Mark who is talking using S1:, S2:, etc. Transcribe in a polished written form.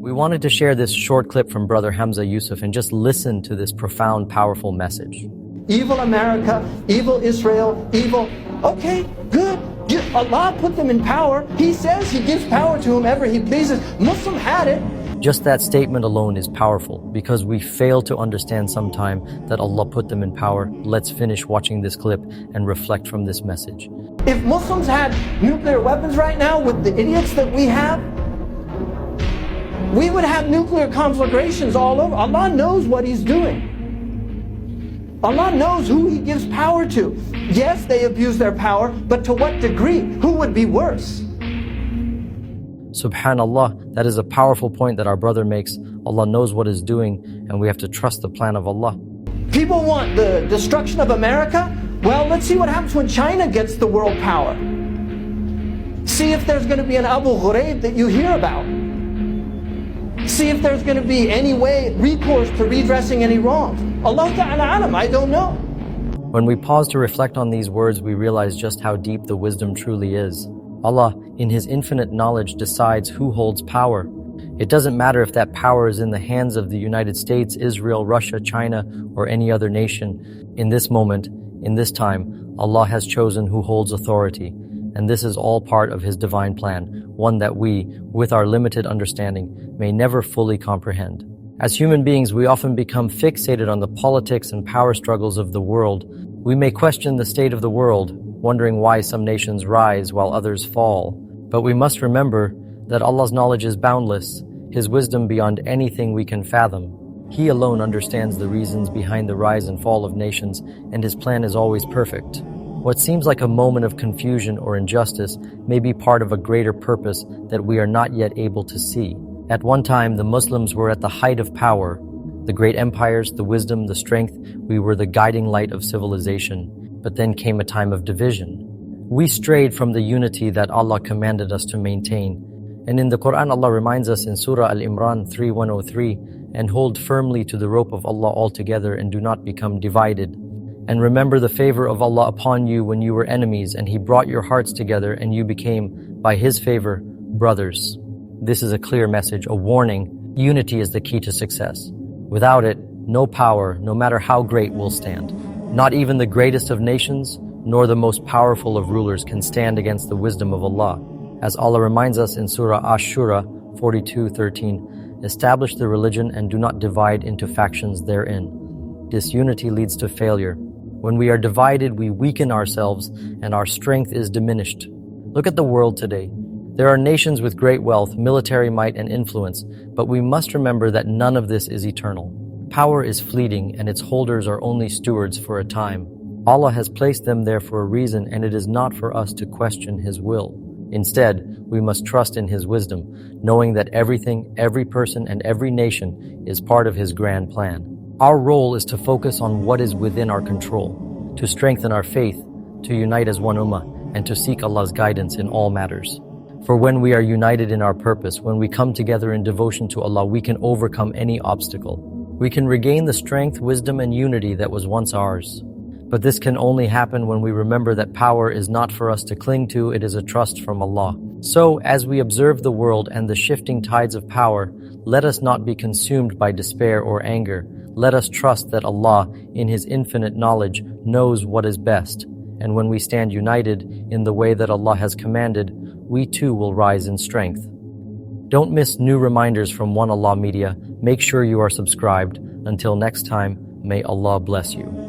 S1: We wanted to share this short clip from Brother Hamza Yusuf and just listen to this profound, powerful message.
S2: Evil America, evil Israel, evil. Okay, good. Allah put them in power. He says He gives power to whomever He pleases. Muslim had it.
S1: Just that statement alone is powerful because we fail to understand sometime that Allah put them in power. Let's finish watching this clip and reflect from this message.
S2: If Muslims had nuclear weapons right now with the idiots that we have, we would have nuclear conflagrations all over. Allah knows what He's doing. Allah knows who He gives power to. Yes, they abuse their power, but to what degree? Who would be worse?
S1: Subhanallah, that is a powerful point that our brother makes. Allah knows what He's doing, and we have to trust the plan of Allah.
S2: People want the destruction of America? Well, let's see what happens when China gets the world power. See if there's going to be an Abu Ghraib that you hear about. See if there's going to be any way, recourse to redressing any wrongs. Allah Ta'ala alam, I don't know.
S1: When we pause to reflect on these words, we realize just how deep the wisdom truly is. Allah, in His infinite knowledge, decides who holds power. It doesn't matter if that power is in the hands of the United States, Israel, Russia, China, or any other nation. In this moment, in this time, Allah has chosen who holds authority. And this is all part of His divine plan, one that we, with our limited understanding, may never fully comprehend. As human beings, we often become fixated on the politics and power struggles of the world. We may question the state of the world, wondering why some nations rise while others fall. But we must remember that Allah's knowledge is boundless, His wisdom beyond anything we can fathom. He alone understands the reasons behind the rise and fall of nations, and His plan is always perfect. What seems like a moment of confusion or injustice may be part of a greater purpose that we are not yet able to see. At one time, the Muslims were at the height of power. The great empires, the wisdom, the strength, we were the guiding light of civilization. But then came a time of division. We strayed from the unity that Allah commanded us to maintain. And in the Quran, Allah reminds us in Surah Al-Imran 3:103, and hold firmly to the rope of Allah altogether and do not become divided. And remember the favor of Allah upon you when you were enemies, and He brought your hearts together and you became, by His favor, brothers. This is a clear message, a warning. Unity is the key to success. Without it, no power, no matter how great, will stand. Not even the greatest of nations, nor the most powerful of rulers can stand against the wisdom of Allah. As Allah reminds us in Surah Ash-Shura 42:13, establish the religion and do not divide into factions therein. Disunity leads to failure. When we are divided, we weaken ourselves and our strength is diminished. Look at the world today. There are nations with great wealth, military might, and influence, but we must remember that none of this is eternal. Power is fleeting, and its holders are only stewards for a time. Allah has placed them there for a reason, and it is not for us to question His will. Instead, we must trust in His wisdom, knowing that everything, every person, and every nation is part of His grand plan. Our role is to focus on what is within our control, to strengthen our faith, to unite as one ummah, and to seek Allah's guidance in all matters. For when we are united in our purpose, when we come together in devotion to Allah, we can overcome any obstacle. We can regain the strength, wisdom, and unity that was once ours. But this can only happen when we remember that power is not for us to cling to, it is a trust from Allah. So, as we observe the world and the shifting tides of power, let us not be consumed by despair or anger. Let us trust that Allah, in His infinite knowledge, knows what is best. And when we stand united in the way that Allah has commanded, we too will rise in strength. Don't miss new reminders from One Allah Media. Make sure you are subscribed. Until next time, may Allah bless you.